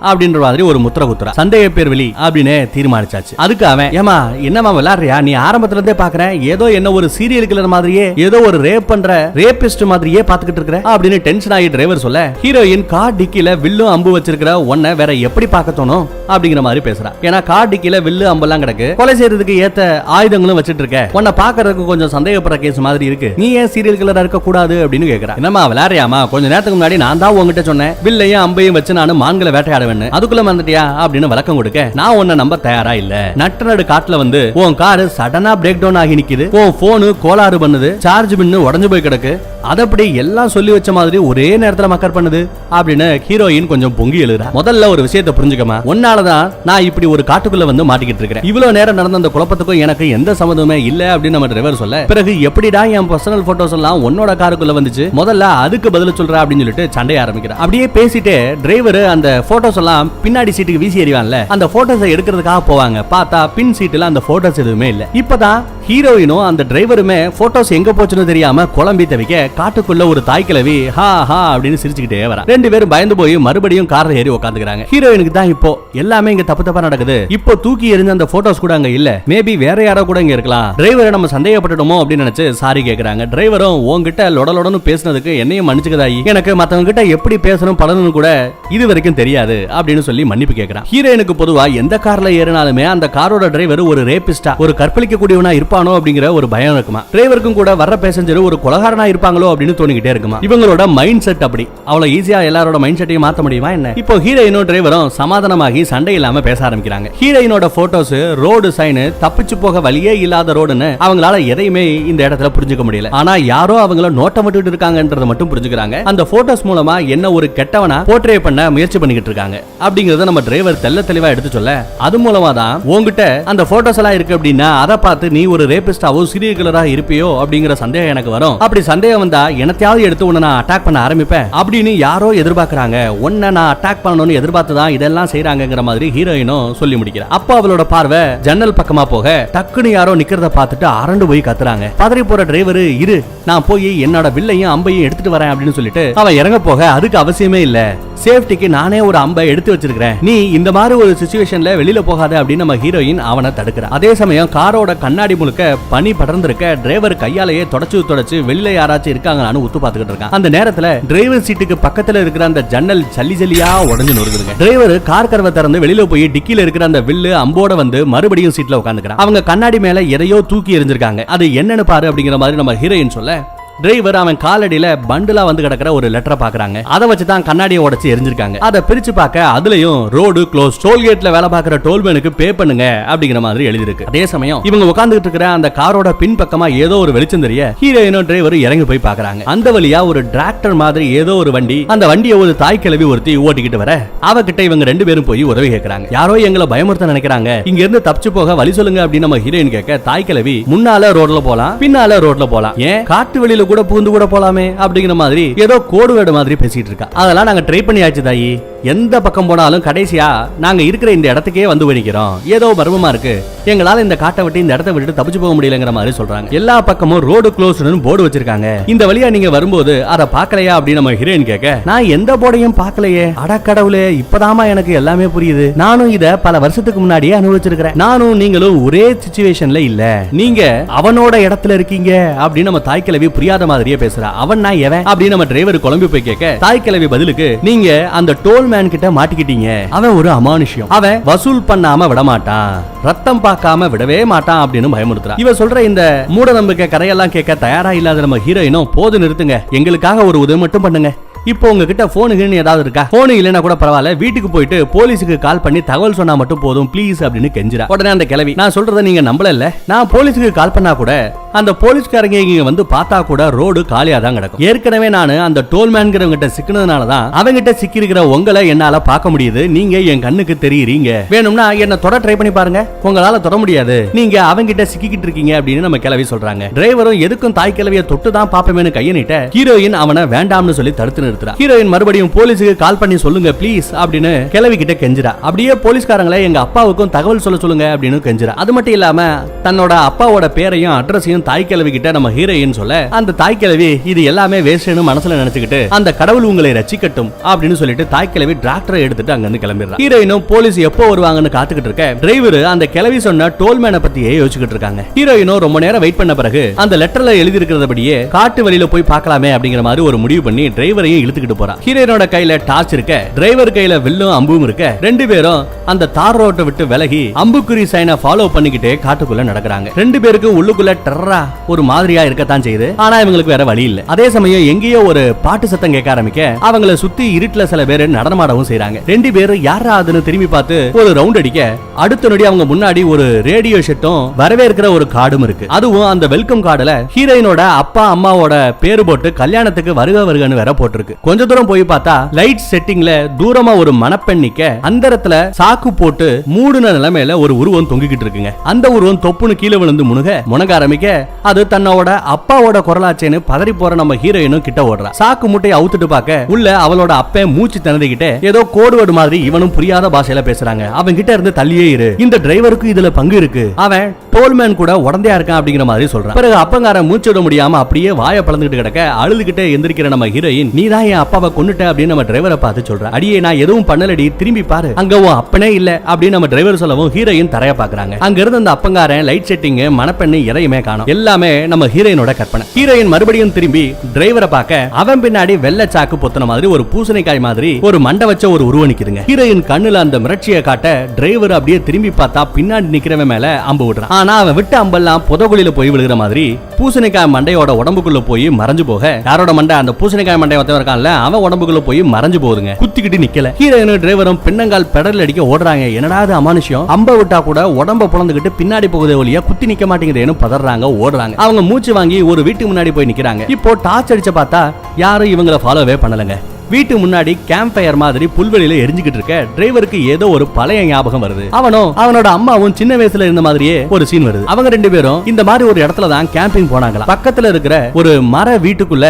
Speaker 1: அப்படின்ற மாதிரி ஒரு முத்திர குத்துறா. சந்தேக பேர் வெளி அப்படின்னு தீர்மானிச்சாச்சு. அதுக்கு அவன் ஏமா என்னமா விளையாடுறியா, நீ ஆரம்பத்துல இருந்தே பாக்குறேன் ஏதோ என்ன ஒரு சீரியல் கில்லர் மாதிரியே ஏதோ ஒரு ரேப் பண்ற ரேபிஸ்ட் மாதிரியே பாத்துக்கிட்டு இருக்கிற அப்படின்னு டென்ஷன் ஆகி டிரைவர் சொல்ல, ஹீரோயின் கார் டிக்கில வில்லும் அம்பு வச்சிருக்கிற ஒன்ன வேற எப்படி பார்க்க தோணும் அப்படிங்கிற மாதிரி பேசுறா. ஏன்னா கார் டிக்கில வில்லு அம்பெல்லாம் கிடக்கு, கொலை செய்யறதுக்கு ஏத்த ஆயுதங்களும் வச்சிட்டு இருக்க, உன்னை பாக்குறதுக்கு கொஞ்சம் சந்தேகப்படுற கேஸ் மாதிரி இருக்கு, நீ ஏன் சீரியல் கில்லரா இருக்க கூடாது அப்படின்னு கேக்குறா. என்னமா விளையாடுறியாமா, கொஞ்ச நேரத்துக்கு முன்னாடி நான் தான் உங்ககிட்ட சொன்னேன் வில்லையும் அம்பையும் வச்சு நானும் மான்களை வேட்டையாடுவேன், அதுக்குள்ள வந்துட்டியா அப்படின்னு விளக்கம் கொடுக்க, நான் உன்னை நம்ப தயாரா இல்ல. நட்டநடு காட்டுல வந்து உன் காரு சடனா பிரேக் டவுன் ஆகி நிக்குது, உன் போனு கோளாறு பண்ணுது, சார்ஜ் பின்னு உடஞ்சு போய் கிடக்கு, அதப்படி எல்லாம் சொல்லி வச்ச மாதிரி ஒரே நேரத்துல மக்கர் பண்ணுது அப்படின்னு ஹீரோயின் கொஞ்சம் பொங்கி எழுதுறா. முதல்ல ஒரு விஷயத்தை புரிஞ்சுக்கமா, உன்னாலதான் நான் இப்படி ஒரு காட்டுக்குள்ள வந்து மாட்டிக்கிட்டு இருக்கிறேன், இவ்வளவு நேரம் நடந்த அந்த குழப்பத்துக்கும் எனக்கு எந்த சம்மந்தமே இல்ல அப்படின்னு நம்ம டிரைவர் சொல்ல, பிறகு எப்படிடா என் பர்சனல் போட்டோஸ் எல்லாம் உன்னோட காருக்குள்ள வந்துச்சு, முதல்ல அதுக்கு பதில் சொல்ற அப்படின்னு சொல்லிட்டு சண்டைய ஆரம்பிக்கிறா. அப்படியே பேசிட்டு டிரைவர் அந்த போட்டோஸ் எல்லாம் பின்னாடி சீட்டுக்கு வீசி எறிவான்ல, அந்த போட்டோஸ் எடுக்கிறதுக்காக போவாங்க, பார்த்தா பின் சீட்டுல அந்த போட்டோஸ் எதுவுமே இல்ல. இப்பதான் ஹீரோயினும் அந்த டிரைவருமே போட்டோஸ் எங்க போச்சுன்னு தெரியாம குழம்பி தவிக்க, காட்டுக்குள்ள ஒரு தாய் கிழவி ஹா ஹா அப்படின்னு சிரிச்சுக்கிட்டே வரா. ரெண்டு பேரும் பயந்து போய் மறுபடியும் கார்ல ஏறி உட்காந்துக்கிறாங்க. ஹீரோயினுக்கு தான் இப்போ எல்லாமே இங்க தப்பு தப்பா நடக்குது, இப்போ தூக்கி எறிஞ்ச அந்த போட்டோஸ் கூட அங்க இல்ல, மேபி வேற யாரோ கூட இங்க இருக்கலாம், டிரைவரை நம்ம சந்தேகப்பட்டுட்டோமோ அப்படின்னு நினைச்சு சாரி கேக்குறாங்க. டிரைவரும் உன்கிட்ட லொடலொடன்னு பேசினதுக்கு என்னையும் மன்னிச்சுக்கதாயி, எனக்கு மத்தவங்க கிட்ட எப்படி பேசணும் பழகணும் கூட இது வரைக்கும் தெரியாது அப்படின்னு சொல்லி மன்னிப்பு கேக்குறான். ஹீரோயினுக்கு பொதுவா எந்த கார்ல ஏறினாலுமே அந்த காரோட டிரைவர் ஒரு ரேபிஸ்டா ஒரு கற்பழிக்க கூடியவனா இருப்பானோ அப்படிங்கிற ஒரு பயம் இருக்குமா. டிரைவருக்கும் கூட வர்ற பேசஞ்சர் ஒரு கொலகாரனா இருப்பாங்களோ அப்படின்னு தோணிக்கிட்டே இருக்குமா. இவங்களோட மைண்ட் செட் அப்படி, அவ்வளவு ஈஸியா எல்லாரோட மைண்ட் செட்டையும் மாத்த முடியுமா என்ன. இப்போ ஹீரோயினும் டிரைவரும் சமாதானமாகி சண்டை இல்லாம பேச ஆரம்பிக்கிறாங்க. ஹீரோயினோட போட்டோஸ், ரோடு சைன், தப்பிச்சு போக வழியே இல்லாத ரோடுன்னு அவங்களால எதையுமே இந்த இடத்துல புரிஞ்சுக்க முடியல. ஆனா யாரோ அவங்கள நோட்டம் விட்டுட்டு இருக்காங்கன்றத மட்டும் புரிஞ்சுக்கிறாங்க. அந்த போட்டோஸ் மூலமா என்ன ஒரு கெட்டவனா போர்ட்ரே பண்ண முயற்சி பண்ணிக்கிட்டு இருக்காங்க அப்படிங்கறத நம்ம டிரைவர் தெல்ல தெளிவா எடுத்து சொல்ல, அது மூலமா தான் உங்ககிட்ட அந்த போட்டோஸ் எல்லாம் இருக்கு அப்படின்னா அதை பார்த்து நீ ஒரு ரேபிஸ்டாவோ சீரியல் கில்லரா இருப்பியோ அப்படிங்கிற சந்தேகம் எனக்கு வரும். அப்படி சந்தேகம் வந்தா என்னத்தையாவது எடுத்து உன்னை நான் அட்டாக் பண்ண ஆரம்பிப்பேன் அப்படின்னு யாரோ எதிர்பார்க்கறாங்க, உன்னை நான் அட்டாக் பண்ணணும்னு எதிர்பார்த்து தான் இதெல்லாம் செய்யறாங்கிற மாதிரி ஹீரோயினும் சொல்லி முடிக்கிறா. அப்போ அவளோட பார்வை ஜன்னல் பக்கமா போக டக்குன்னு யாரோ நிக்கிறத பார்த்துட்டு அரண்டு போய் கத்துறாங்க. பதறி போற டிரைவர், இரு நான் போய் என்னோட வில்லையும் அம்பையும் எடுத்துட்டு வரேன் அப்படின்னு சொல்லிட்டு அவன் இறங்க போக, அதுக்கு அவசியமே இல்ல, சேஃப்டிக்கு நானே ஒரு அம்பை எடுத்து வச்சிருக்கிறேன், நீ இந்த மாதிரி ஒரு சிச்சுவேஷன்ல வெளியில போகாத அப்படின்னு நம்ம ஹீரோயின் அவனை தடுக்கிறா. அதே சமயம் காரோட கண்ணாடி முழுக்க பனி படர்ந்திருக்க, டிரைவர் கையாலேயே தொடச்சு வெளியில யாராச்சும் இருக்காங்கன்னு உத்து பார்த்துக்கிட்டு இருக்கான். அந்த நேரத்துல டிரைவர் சீட்டுக்கு பக்கத்துல இருக்கிற அந்த ஜன்னல் சல்லி ஜல்லியா உடஞ்சு நொறுக்குதுங்க. டிரைவர் கார் கதவை திறந்து வெளியில போய் டிக்கில இருக்கிற அந்த வில்லு அம்போட வந்து மறுபடியும் சீட்ல உட்காந்துக்கிறான். அவங்க கண்ணாடி மேல எதையோ தூக்கி எறிஞ்சிருக்காங்க, அது என்னன்னு பாரு அப்படிங்கிற மாதிரி நம்ம ஹீரோயின் சொல்ல, டிரைவர் அவன் காலடியில பண்டலா வந்து கிடக்கிற ஒரு லெட்டரை பாக்குறாங்க. அதை வச்சு தான் கண்ணாடியை உடைச்சு எரிஞ்சிருக்காங்க. அதை பிரிச்சு பார்க்க அதுலயும் ரோடு க்ளோஸ், டோல்கேட்ல வேலை பார்க்கிற டோல்மேனுக்கு பே பண்ணுங்க அப்படிங்கிற மாதிரி எழுதி இருக்கு. அதே சமயம் இவங்க உட்கார்ந்துட்டு இருக்கிற அந்த காரோட பின் பக்கமா ஏதோ ஒரு வெளிச்சம் தெரிய ஹீரோயினும் டிரைவர் இறங்கி போய் பாக்குறாங்க. அந்த வழியா ஒரு டிராக்டர் மாதிரி ஏதோ ஒரு வண்டி, அந்த வண்டியை ஒரு தாய் கிழவி ஒருத்தி ஓட்டிக்கிட்டு வர, அவகிட்ட இவங்க ரெண்டு பேரும் போய் உதவி கேட்கறாங்க. யாரோ எங்களை பயமுறுத்த நினைக்கிறாங்க, இங்க இருந்து தப்பிச்சு போக வழி சொல்லுங்க அப்படின்னு நம்ம ஹீரோயின் கேட்க, தாய் கிழவி முன்னால ரோட்ல போலாம் பின்னால ரோட்ல போலாம், ஏன் காட்டு வெளியில கூட புகுந்து கூட போலாமே அப்படிங்கிற மாதிரி ஏதோ கோடு வேர்டு மாதிரி பேசிட்டு இருக்கா. அதெல்லாம் நாங்க ட்ரை பண்ணியாச்சு தாயி, எந்த பக்கம் போனாலும் கடைசியா நாங்க இருக்கிற இந்த இடத்துக்கே வந்து நிக்கிறோம், ஏதோ மர்மமா இருக்கு, எங்களால இந்த காட்டை விட்டு இந்த இடத்தை விட்டு தப்பிச்சு போக முடியலங்கிற மாதிரி சொல்றாங்க. எல்லா பக்கமும் ரோடு க்ளோஸ்னு போர்டு வச்சிருக்காங்க, இந்த வழியா நீங்க வரும்போது அதை பாக்கலையா அப்படின்னு நம்ம ஹீரோயின் கேட்க, நான் எந்த போர்டையும் பாக்கலையே, அடக்கடவுளே இப்பதாமா எனக்கு எல்லாமே புரியுது, நானும் இத பல வருஷத்துக்கு முன்னாடியே அனுபவிச்சிருக்கிறேன், நானும் நீங்களும் ஒரே சிச்சுவேஷன்ல இல்ல, நீங்க அவனோட இடத்துல இருக்கீங்க அப்படின்னு நம்ம தாய் கிழவி புரியாத மாதிரியே பேசுறா. அவன் நான் எவன் அப்படின்னு நம்ம டிரைவர் குழம்பி போய் கேட்க, தாய் கிழவி பதிலுக்கு, நீங்க அந்த டோல் மேன் கிட்ட மாட்டிக்கிட்டீங்க, அவன் ஒரு அமானுஷ்யம், அவன் வசூல் பண்ணாம விட மாட்டான், ரத்தம் பார்க்காம விடவே மாட்டான் அப்படின்னு பயமுறுத்துறா. இவ சொல்ற இந்த மூட நம்பிக்கை கதையெல்லாம் கேட்க தயாரா இல்லாத நம்ம ஹீரோயினும், போது நிறுத்துங்க, எங்களுக்காக ஒரு உதவி மட்டும் பண்ணுங்க, இப்போ உங்ககிட்ட போனுக்கு ஏதாவது இருக்கா, போன் இல்லைன்னா கூட பரவாயில்ல, வீட்டுக்கு போயிட்டு போலீஸுக்கு கால் பண்ணி தகவல் சொன்னா மட்டும் போதும் ப்ளீஸ் அப்படின்னு கெஞ்சிரா. உடனே அந்த கிழவி, நான் சொல்றதை நீங்க நம்பல இல்ல, நான் போலீஸுக்கு கால் பண்ணா கூட அந்த போலீஸ்காரங்க இங்க வந்து பார்த்தா கூட ரோடு காலியா தான் கிடக்கும், ஏற்கனவே நான் அந்த டோல்மேன்கிறவங்கிட்ட சிக்கினதுனால தான் அவங்கிட்ட சிக்கி இருக்கிற உங்களை என்னால பார்க்க முடியுது, நீங்க என் கண்ணுக்கு தெரியுறீங்க, வேணும்னா என்ன தொட ட்ரை பண்ணி பாருங்க, உங்களால தொட முடியாது, நீங்க அவங்கிட்ட சிக்கிக்கிட்டு இருக்கீங்க அப்படின்னு நம்ம கிழவி சொல்றாங்க. டிரைவரும் எதுக்கும் தாய் கிழவியை தொட்டு தான் பாப்பமேனு கையை நீட்ட, ஹீரோயின் அவனை வேண்டாம்னு சொல்லி தடுத்து நிறுத்துறா. ஹீரோயின் மறுபடியும் போலீஸுக்கு கால் பண்ணி சொல்லுங்க ப்ளீஸ் அப்படின்னு கிழவி கிட்ட கெஞ்சிரா. அப்படியே போலீஸ்காரங்களை எங்க அப்பாவுக்கும் தகவல் சொல்ல சொல்லுங்க அப்படின்னு கெஞ்சிரா. அது மட்டும் இல்லாம தன்னோட அப்பாவோட பேரையும் அட்ரஸையும் எல்லாத்தையும் தாய் கிழவி கிட்ட நம்ம ஹீரோயின் சொல்ல, அந்த தாய் கிழவி இது எல்லாமே வேஸ்ட்னு மனசுல நினைச்சுக்கிட்டு அந்த கடவுள் உங்களை ரட்சிக்கட்டும் அப்படின்னு சொல்லிட்டு தாய் கிழவி டிராக்டரை எடுத்துட்டு அங்க இருந்து கிளம்பிடுறா. ஹீரோயினும் போலீஸ் எப்போ வருவாங்கன்னு காத்துக்கிட்டு இருக்க, டிரைவர் அந்த கிழவி சொன்ன டோல்மேனை பத்தியே யோசிச்சுக்கிட்டு இருக்காங்க. ஹீரோயினும் ரொம்ப நேரம் வெயிட் பண்ண பிறகு அந்த லெட்டர்ல எழுதி இருக்கிறபடியே காட்டு வழியில போய் பார்க்கலாமே அப்படிங்கிற மாதிரி ஒரு முடிவு பண்ணி டிரைவரையும் இழுத்துக்கிட்டு போறா. ஹீரோயினோட கையில டார்ச் இருக்க, டிரைவர் கையில வில்லும் அம்பும் இருக்க, ரெண்டு பேரும் அந்த தார் ரோட்டை விட்டு விலகி அம்புக்குறி சைனை ஃபாலோ பண்ணிக்கிட்டே காட்டுக்குள்ள நடக்கிறாங்க. ரெண்டு பேருக்கு உள்ளுக்குள்ள டெரரா ஒரு மாதிரியா இருக்கத்தான் செய்யுது. ஆனா இவங்களுக்கு வேற வழி இல்ல. அதே சமயம் எங்கேயோ ஒரு பாட்டு சத்தம் கேட்க ஆரம்பிக்க அவங்கள சுத்தி இருட்டுல சில பேர் நடனமாடவும் செய்றாங்க. ரெண்டு பேரும் யாரா அதுன்னு திரும்பி பார்த்து ஒரு ரவுண்ட் அடிக்க, அடுத்த நொடி அவங்க முன்னாடி ஒரு ரேடியோ செட்டும் வரவேற்கிற ஒரு கார்டும் இருக்கு. அதுவும் அந்த வெல்கம் கார்டுல ஹீரோயினோட அப்பா அம்மாவோட பேரு போட்டு கல்யாணத்துக்கு வருக வருகன்னு வேற போட்டிருக்கு. கொஞ்ச தூரம் போய் பார்த்தா லைட் செட்டிங்ல தூரமா ஒரு மணப்பெண் நிக்க, அந்தரத்துல சாக்கு போட்டு மூடுன நிலைமையில ஒரு உருவம் தொங்கிக்கிட்டு இருக்குங்க. அந்த உருவம் தொப்புன்னு கீழே விழுந்து முனக ஆரம்பிக்க, அது தன்னோட அப்பாவோட குரலாச்சேன்னு பதறி போற நம்ம ஹீரோயினும் கிட்ட ஓடுறா. சாக்கு மூட்டையை அவுத்துட்டு பார்க்க உள்ள அவளோட அப்பே மூச்சு திணறிக்கிட்டே ஏதோ கோடுவடு மாதிரி இவனும் புரியாத பாஷையில பேசுறாங்க. அவன் கிட்ட இருந்து தள்ளியே இரு, இந்த டிரைவருக்கு இதுல பங்கு இருக்கு, அவன் டோல்மேன் கூட உடந்தையா இருக்கான் அப்படிங்கிற மாதிரி சொல்றான். பிறகு அப்பங்காரன் மூச்சு விட முடியாம அப்படியே வாயை பழந்துகிட்டு கிடக்க, அழுதுகிட்டே எந்திரிக்கிற நம்ம ஹீரோயின், நீ தான் என் அப்பாவை கொன்னுட்ட அப்படின்னு நம்ம டிரைவரை பார்த்து சொல்றா. அடியே நான் எதுவும் பண்ணலடி, திரும்பி பாரு, அங்க உன் அப்பனே இல்ல அப்படின்னு நம்ம டிரைவர் சொல்லவும் ஹீரோயின் தரைய பாக்குறாங்க. அங்க இருந்து அந்த அப்பங்காரன், லைட் செட்டிங், மணப்பெண்ணு எதையுமே காணோம். எல்லாமே நம்ம ஹீரோயினோட கற்பனை. ஹீரோயின் மறுபடியும் திரும்பி டிரைவரை பார்க்க, அவன் பின்னாடி வெள்ளை சாக்கு பொத்தன மாதிரி ஒரு பூசணிக்காய் மாதிரி ஒரு மண்டை வச்ச ஒரு உருவம் நிக்குதுங்க. ஹீரோயின் கண்ணுல அந்த மிரட்சியை காட்ட டிரைவர் அப்படியே திரும்பி பார்த்தா பின்னாடி நிக்கிறவன் மேல அம்பு விடுறான். ஆனா அவன் விட்டு அம்பெல்லாம் புதகுழியில போய் விழுகிற மாதிரி பூசணிக்காய் மண்டையோட உடம்புக்குள்ள போய் மறைஞ்சு போக, யாரோட மண்டை அந்த பூசணிக்காய் மண்டை ஒருத்தன் இருக்கான்ல அவன் உடம்புக்குள்ள போய் மறைஞ்சு போகுதுங்க. குத்திக்கிட்டு நிக்கல. ஹீரோயின் டிரைவரும் பின்னங்கால் பெடல் அடிக்க ஓடுறாங்க. என்னடா அது அமானுஷ்யம், அம்ப விட்டா கூட உடம்ப புலந்துகிட்டு பின்னாடி போகுதே ஒழிய குத்தி நிக்க மாட்டேங்குதுன்னு பதறாங்க, ஓடுறாங்க. அவங்க மூச்சு வாங்கி ஒரு வீட்டுக்கு முன்னாடி போய் நிக்கிறாங்க. இப்போ டார்ச் அடிச்ச பார்த்தா யாரும் இவங்களை ஃபாலோவே பண்ணலங்க. வீட்டு முன்னாடி கேம்ப் ஃபயர் மாதிரி புல்வெளியில எரிஞ்சுக்கிட்டு இருக்க டிரைவருக்கு ஏதோ ஒரு பழைய ஞாபகம் வருது. அவனும் அவனோட அம்மாவும் சின்ன வயசுல இருந்த மாதிரியே ஒரு சீன் வருது. அவங்க ரெண்டு பேரும் இந்த மாதிரி ஒரு இடத்துல தான் கேம்பிங் போனாங்களா. பக்கத்துல இருக்கிற ஒரு மர வீட்டுக்குள்ள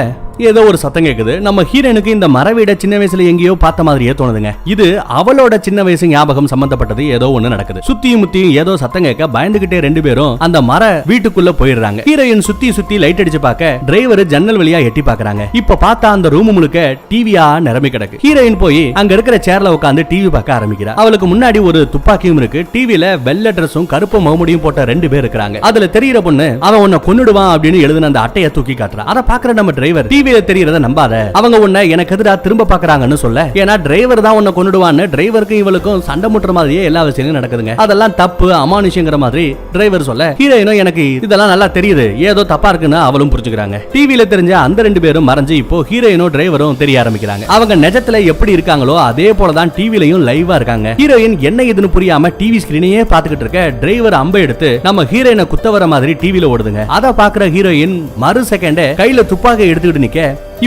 Speaker 1: ஏதோ ஒரு சத்தம் கேக்குது. நம்ம ஹீரோனுக்கு இந்த மர வீட சின்ன வயசுல எங்கேயோ பார்த்த மாதிரியே தோணுதுங்க. இது அவளோட சின்ன வயசு ஞாபகம் சம்பந்தப்பட்டது ஏதோ ஒண்ணு நடக்குது. சுத்தியும் முத்தியும் ஏதோ சத்தம் கேட்க பயந்துகிட்டே ரெண்டு பேரும் அந்த மர வீட்டுக்குள்ள போயிடுறாங்க. ஹீரோயின் சுத்தி லைட் அடிச்சு பார்க்க டிரைவர் ஜன்னல் வழியா எட்டி பாக்குறாங்க. இப்ப பார்த்தா அந்த ரூம் முழுக்க டிவியா நிரம்பி கிடக்கு. ஹீரோயின் போய் அங்க இருக்கிற சேர்ல உட்காந்து டிவி பார்க்க ஆரம்பிக்கிறா. அவளுக்கு முன்னாடி ஒரு துப்பாக்கியும் இருக்கு. டிவில வெள்ளை ட்ரெஸ்ஸும் கருப்பு மௌமுடியும் போட்ட ரெண்டு பேர் இருக்காங்க. அதுல தெரியிற பொண்ணு அவன் உன்னை கொன்னுடுவான் அப்படின்னு எழுதுன அந்த அட்டையை தூக்கி காட்டுறா. அதை பாக்குற நம்ம டிரைவர் டிவில தெரியறத நம்பாத, அவங்க உன்னை எனக்கு எதிரா திரும்ப பாக்குறாங்கன்னு சொல்ல, ஏன்னா டிரைவர் தான் உன்னை கொன்னுடுவான்னு டிரைவருக்கும் இவளுக்கும் சண்டை முட்டுற மாதிரியே எல்லா விஷயங்களும் நடக்குதுங்க. அதெல்லாம் தப்பு அமானுஷ்யங்கிற மாதிரி டிரைவர் சொல்ல, ஹீரோயினும் எனக்கு இதெல்லாம் நல்லா தெரியுது, ஏதோ தப்பா இருக்குன்னு அவளும் புரிஞ்சுக்கிறாங்க. டிவில தெரிஞ்ச அந்த ரெண்டு பேரும் மறைஞ்சு இப்போ ஹீரோயினும் டிரைவரும் தெரிய ஆரம்பிக்கிறாங்க. அவங்க நிஜத்துல எப்படி இருக்காங்களோ அதே போலதான் டிவிலையும் லைவா இருக்காங்க. ஹீரோயின் என்ன இதுன்னு புரியாம டிவி ஸ்கிரீனையே பாத்துக்கிட்டு இருக்க, டிரைவர் அம்பை எடுத்து நம்ம ஹீரோயினை குத்த வர மாதிரி டிவில ஓடுதுங்க. அத பாக்குற ஹீரோயின் மறு செகண்ட் கையில துப்பாக்கி எடுத்துக்கிட்டு நிக்க,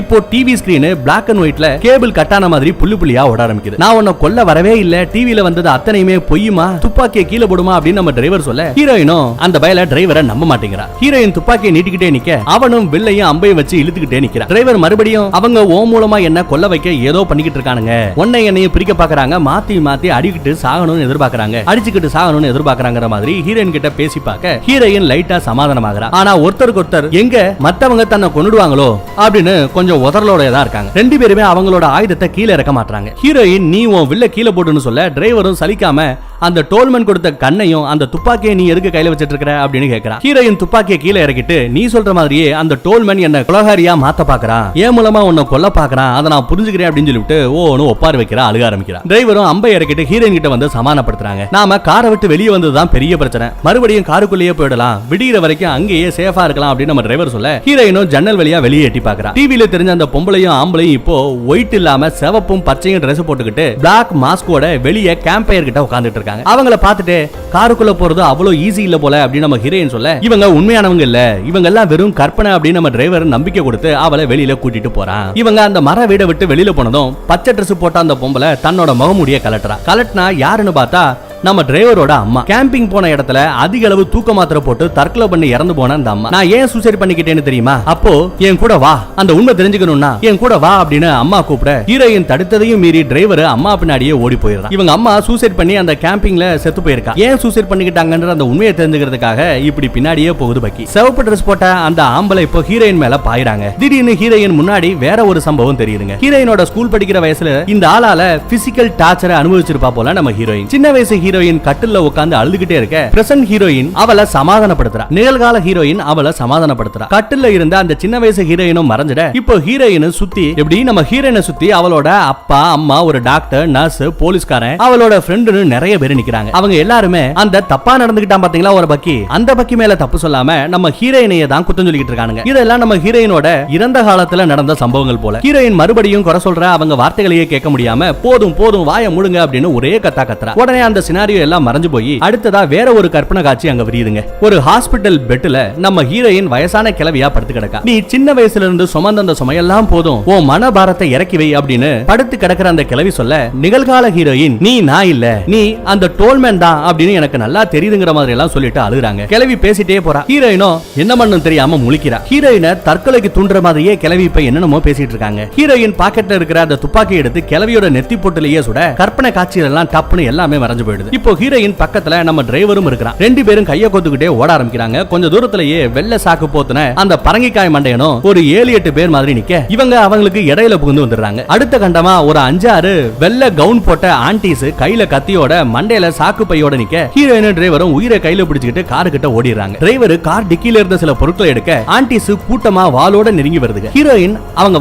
Speaker 1: இப்போ டிவி ஸ்கிரீன் பிளாக் அண்ட் ஒயிட்ல கேபிள் கட்டான மாதிரி புள்ளி புள்ளியா ஓட ஆரம்பிக்குது. நான் உன்னை கொல்ல வரவே இல்ல, டிவில வந்தது அத்தனையுமே பொய்யுமா, துப்பாக்கியை கீழே போடுமா அப்படின்னு நம்ம டிரைவர் சொல்ல, ஹீரோயினும் அந்த பயல டிரைவரை நம்ப மாட்டேங்கிறா. ஹீரோயின் துப்பாக்கியை நீட்டிக்கிட்டே நிக்க, அவனும் வில்லையும் அம்பையும் வச்சு இழுத்துக்கிட்டே நிக்கிறான். டிரைவர் மறுபடியும் அவங்க ஓ மூலமா என்ன கொல்ல வைக்க ஏதோ பண்ணிக்கிட்டு இருக்கானுங்க, உன்னை என்னையும் பிரிக்க பாக்குறாங்க, மாத்தி மாத்தி அடிக்கிட்டு சாகணும்னு எதிர்பார்க்கறாங்க, அடிச்சுக்கிட்டு சாகணும்னு எதிர்பார்க்கறாங்கிற மாதிரி ஹீரோயின் கிட்ட பேசி பார்க்க ஹீரோயின் லைட்டா சமாதானமாகறா. ஆனா ஒருத்தருக்கு ஒருத்தர் எங்க மத்தவங்க தன்னை கொன்னுடுவாங்களோ அப்படின்னு கொஞ்சம் உதறலோட தான் இருக்காங்க. ரெண்டு பேருமே அவங்களோட ஆயுதத்தை கீழே இறக்க மாட்டாங்க. ஹீரோயின் நீ உன் வில்ல கீழே போட்டுன்னு சொல்ல, டிரைவரும் சலிக்காம அந்த டோல்மேன் கொடுத்த கண்ணையும் அந்த துப்பாக்கியை நீ எதுக்கு கையில வச்சிட்டு இருக்க அப்படின்னு கேக்குறான். ஹீரோயின் துப்பாக்கியை கீழே இறக்கிட்டு, நீ சொல்ற மாதிரியே அந்த டோல்மேன் என்ன கொலகாரியா மாத்த பாக்குறான், ஏன் மூலமா உன்னை கொல்ல பாக்குறான், அதை நான் புரிஞ்சுக்கிறேன் அப்படின்னு சொல்லிட்டு ஓன்னு ஒப்பாரி வைக்கிறா, அழுக ஆரம்பிக்கிறான். டிரைவரும் அம்பை இறக்கிட்டு ஹீரோயின் கிட்ட வந்து சமாதானப்படுத்துறாங்க. நாம காரை விட்டு வெளியே வந்ததுதான் பெரிய பிரச்சனை, மறுபடியும் காருக்குள்ளேயே போயிடலாம், விடிகிற வரைக்கும் அங்கேயே சேஃபா இருக்கலாம் அப்படின்னு நம்ம டிரைவர் சொல்ல, ஹீரோயினும் ஜன்னல் வழியா வெளியே எட்டி பாக்குறா. டிவில தெரிஞ்ச அந்த பொம்பளையும் ஆம்பளையும் இப்போ ஒயிட் இல்லாம சிவப்பும் பச்சையும் டிரெஸ் போட்டுக்கிட்டு பிளாக் மாஸ்கோட வெளியே கேம்ப் ஃபயர் கிட்ட உட்கார்ந்துட்டு இருக்காங்க. அவங்கள பார்த்துட்டு காருக்குள்ள போறது அவ்வளவு ஈஸி இல்ல போல அப்படின்னு நம்ம ஹீரோயின் சொல்ல, இவங்க உண்மையானவங்க இல்ல, இவங்க எல்லாம் வெறும் கற்பனை அப்படின்னு நம்ம டிரைவர் நம்பிக்கை கொடுத்து அவளை வெளியில கூட்டிட்டு போறான். இவங்க அந்த மர வீட விட்டு வெளியில போனதும் பச்சை ட்ரெஸ் போட்ட அந்த பொம்பளை தன்னோட முகமூடிய கலட்டுறா. கலட்டினா யாருன்னு பார்த்தா நம்ம டிரைவரோட அம்மா. கேம்பிங் போன இடத்துல அதிக அளவு தூக்க மாத்திரை போட்டு தற்கொலை பண்ணி இறந்து போன அந்த அம்மா. நான் ஏன் சூசைட் பண்ணிக்கிட்டேன்னு தெரியுமா? அப்போ என் கூட வா, அந்த உண்மை தெரிஞ்சுக்கணும்னா என் கூட வா அப்படின்னு அம்மா கூப்பிட ஹீரோயின் தடுத்ததையும் மீறி டிரைவர் அம்மா பின்னாடியே ஓடி போயிடுறான். இவங்க அம்மா சூசைட் பண்ணி அந்த கேம்பிங்ல செத்து போயிருக்கா. ஏன் சூசைட் பண்ணிக்கிட்டாங்கன்ற அந்த உண்மையை தெரிஞ்சுக்கிறதுக்காக இப்படி பின்னாடியே போகுது பக்கி. சிவப்பு ட்ரெஸ் போட்ட அந்த ஆம்பளை இப்போ ஹீரோயின் மேல பாயிறாங்க. திடீர்னு ஹீரோயின் முன்னாடி வேற ஒரு சம்பவம் தெரியுதுங்க. ஹீரோயினோட ஸ்கூல் படிக்கிற வயசுல இந்த ஆளால பிசிக்கல் டார்ச்சரை அனுபவிச்சிருப்பா போல நம்ம ஹீரோயின். சின்ன வயசு ஹீரோயின் கட்டில்ல உட்கார்ந்து அழுதுகிட்டே இருக்க பிரசன்ட் ஹீரோயின் அவளை சமாதானப்படுத்துறா. நிகழ்கால ஹீரோயின் அவளை சமாதானப்படுத்துறா. கட்டில்ல இருந்த அந்த சின்ன வயசு ஹீரோயினும் மறைஞ்சிட இப்போ ஹீரோயின் சுத்தி எப்படி நம்ம ஹீரோயினை சுத்தி அவளோட அப்பா அம்மா, ஒரு டாக்டர், நர்ஸ், போலீஸ்காரன், அவளோட ஃப்ரெண்டுன்னு நிறைய பேர் நிக்கிறாங்க. அவங்க எல்லாருமே அந்த தப்பா நடந்துகிட்டான் பாத்தீங்களா ஒரு பக்கி, அந்த பக்கி மேல தப்பு சொல்லாம நம்ம ஹீரோயினையே தான் குத்தம் சொல்லிட்டு இருக்கானுங்க. இதெல்லாம் நம்ம ஹீரோயினோட இறந்த காலத்துல நடந்த சம்பவங்கள் போல. ஹீரோயின் மறுபடியும் குறை சொல்ற அவங்க வார்த்தைகளையே கேட்க முடியாம போதும் போதும் வாய முடுங்க அப்படின்னு ஒரே கத்தா கத்துறா. உடனே அந்த சினாரியோ எல்லாம் மறைஞ்சு போய் அடுத்ததா வேற ஒரு கற்பனை காட்சி அங்க விரியுதுங்க. ஒரு ஹாஸ்பிடல் பெட்ல நம்ம ஹீரோயின் வயசான கிழவியா படுத்து கிடக்கா. நீ சின்ன வயசுல இருந்து சுமந்த அந்த சுமையெல்லாம் போதும், உன் மனபாரத்தை இறக்கி வை அப்படின்னு படுத்து கிடக்கிற அந்த கிழவி சொல்ல நிகழ்கால ஹீரோயின் நீ நான் இல்ல, நீ அந்த டோல்மேன் தான் அப்படின்னு எனக்கு நல்லா தெரியுதுங்கிற மாதிரி எல்லாம் சொல்லிட்டு அழுகுறாங்க. கிழவி பேசிட்டே போறா. ஹீரோயினோ என்ன பண்ணும் தெரியாம முழிக்கிறா. ஹீரோயினை தற்கொலைக்கு தூண்டுற மாதிரியே கிழவி இப்ப என்னென்னமோ பேசிட்டு இருக்காங்க. ஹீரோயின் பாக்கெட்ல இருக்கிற அந்த துப்பாக்கி எடுத்து கிழவியோட நெத்தி போட்டுலயே சுட கற்பனை காட்சிகள் எல்லாம் டப்புன்னு எல்லாமே மறைஞ்சு போயிடுது. இப்போ ஹீரோயின் பக்கத்துல நம்ம டிரைவரும் இருக்கிறான். ரெண்டு பேரும் கைய கோத்துக்கிட்டே ஓட ஆரம்பிக்கிறாங்க. கொஞ்ச தூரத்திலேயே வெள்ளை சாக்கு போத்துன அந்த பரங்கிக்காய் மண்டையனும் ஒரு 7-8 பேர் மாதிரி நிக்க இவங்க அவங்களுக்கு இடையில புகுந்து வந்துடுறாங்க. அடுத்த கண்டமா ஒரு 5-6 வெள்ளை கவுன் போட்ட ஆன்டிஸ் கையில கத்தியோட மண்டையில சாக்கு பையோட நிக்க ஹீரோயின் டிரைவரும் உயிரை கையில பிடிச்சிட்டு காரு கிட்ட ஓடிடுறாங்க. டிரைவர் கார் டிக்கில இருந்த சில பொருட்களை எடுக்க ஆன்டிஸ் கூட்டமா வாளோட நெருங்கி வருது. ஹீரோயின் அவங்க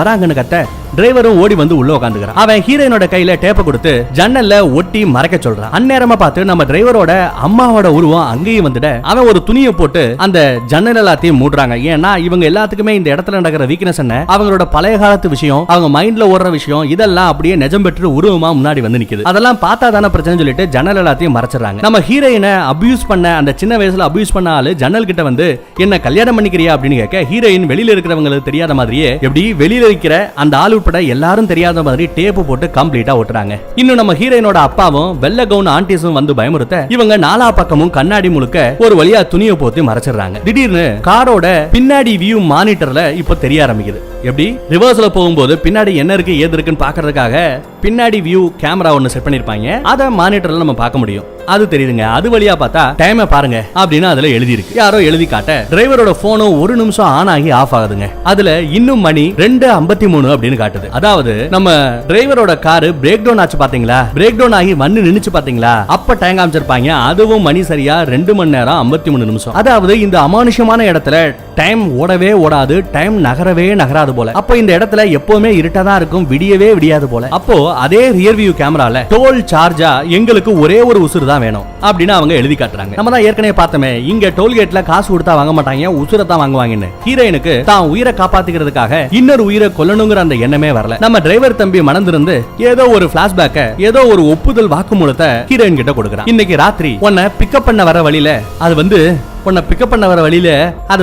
Speaker 1: வராங்கன்னு கத்த டிரைவரும் ஓடி வந்து உள்ள உட்காந்துக்கிறான். அவன் ஹீரோயினோட கையில டேப்ப கொடுத்து ஜன்னல்ல ஒட்டி மறைக்க சொல்றான். அந்நேரமா பார்த்து நம்ம டிரைவரோட அம்மாவோட உருவம் அங்கேயும் வந்துட அவன் ஒரு துணியை போட்டு அந்த ஜன்னல் எல்லாத்தையும் மூடுறாங்க. ஏன்னா இவங்க எல்லாத்துக்குமே இந்த இடத்துல நடக்கிற வீக்னஸ் என்ன, அவங்களோட பழைய காலத்து விஷயம், அவங்க மைண்ட்ல ஓடுற விஷயம், இதெல்லாம் அப்படியே நிஜம் பெற்று உருவமா முன்னாடி வந்து நிக்குது. அதெல்லாம் பார்த்தா தானே பிரச்சனை சொல்லிட்டு ஜன்னல் எல்லாத்தையும் மறைச்சிடறாங்க. நம்ம ஹீரோயினை அபியூஸ் பண்ண அந்த சின்ன வயசுல அபியூஸ் பண்ண ஆளு ஜன்னல் கிட்ட வந்து என்ன கல்யாணம் பண்ணிக்கிறியா அப்படின்னு கேட்க ஹீரோயின் வெளியில இருக்கிறவங்களுக்கு தெரியாத மாதிரியே எப்படி வெளியில இருக்கிற அந்த ஆளு எல்லாரும் தெரியாத மாதிரி டேப் போட்டு கம்ப்ளீட்டா ஓட்டுறாங்க. இன்னும் நம்ம ஹீரோயினோட அப்பாவும் வெள்ளை கவுன் ஆன்டிஸும் வந்து பயமுறுத்த இவங்க நாலா பக்கமும் கண்ணாடி முழுக்க ஒரு வழியா துணியை போட்டு மறைச்சிடுறாங்க. திடீர்னு காரோட பின்னாடி வியூ மானிட்டர்ல இப்ப தெரிய ஆரம்பிக்குது. எப்படி ரிவர்ஸ்ல போகும்போது பின்னாடி என்ன இருக்கு ஏது இருக்குன்னு பாக்குறதுக்காக பின்னாடி வியூ கேமரா ஒன்னு செட் பண்ணிருப்பாங்க. அத மானிட்டர்ல நம்ம பார்க்க முடியும். அது தெரியுதுங்க. அது வழியா பார்த்தா டைமை பாருங்க அப்படின்னு அதுல எழுதி இருக்கு. யாரோ எழுதி காட்ட டிரைவரோட போனும் 1 நிமிஷம் ஆன் ஆகி ஆஃப் ஆகுதுங்க. அதுல இன்னும் மணி 2:53 அப்படின்னு காட்டுது. அதாவது நம்ம டிரைவரோட காரு பிரேக் டவுன் ஆச்சு பாத்தீங்களா, பிரேக் டவுன் ஆகி வந்து நின்னுச்சு பாத்தீங்களா, அப்ப டைம் காமிச்சிருப்பாங்க. அதுவும் மணி சரியா 2 மணி நேரம் 53 நிமிஷம். அதாவது இந்த அமானுஷமான இடத்துல டைம் ஓடவே ஓடாது, டைம் நகரவே நகராது போல. அப்போ இந்த இடத்துல எப்பவுமே இருட்டா இருக்கும், விடியவே விடியாது போல. அப்போ அதே ரியர் வியூ கேமரால டோல் சார்ஜா எங்களுக்கு ஒரே ஒரு உசுறு தான் வேணும் அப்படின்னு அவங்க எழுதி காட்டுறாங்க. நம்ம தான் ஏற்கனவே பார்த்தோமே, இங்க டோல்கேட்ல காசு கொடுத்தா வாங்க மாட்டாங்க, உசுரை தான் வாங்குவாங்கன்னு. ஹீரோயினுக்கு தான் உயிரை காப்பாத்திக்கிறதுக்காக இன்னொரு உயிரை கொல்லணுங்கிற அந்த எண்ணமே வரல. நம்ம டிரைவர் தம்பி மனந்திருந்து ஏதோ ஒரு பிளாஷ்பேக்க, ஏதோ ஒரு ஒப்புதல் வாக்குமூலத்தை ஹீரோயின் கிட்ட கொடுக்குறான். இன்னைக்கு ராத்திரி உன்னை பிக்கப் பண்ண வர வழியில அது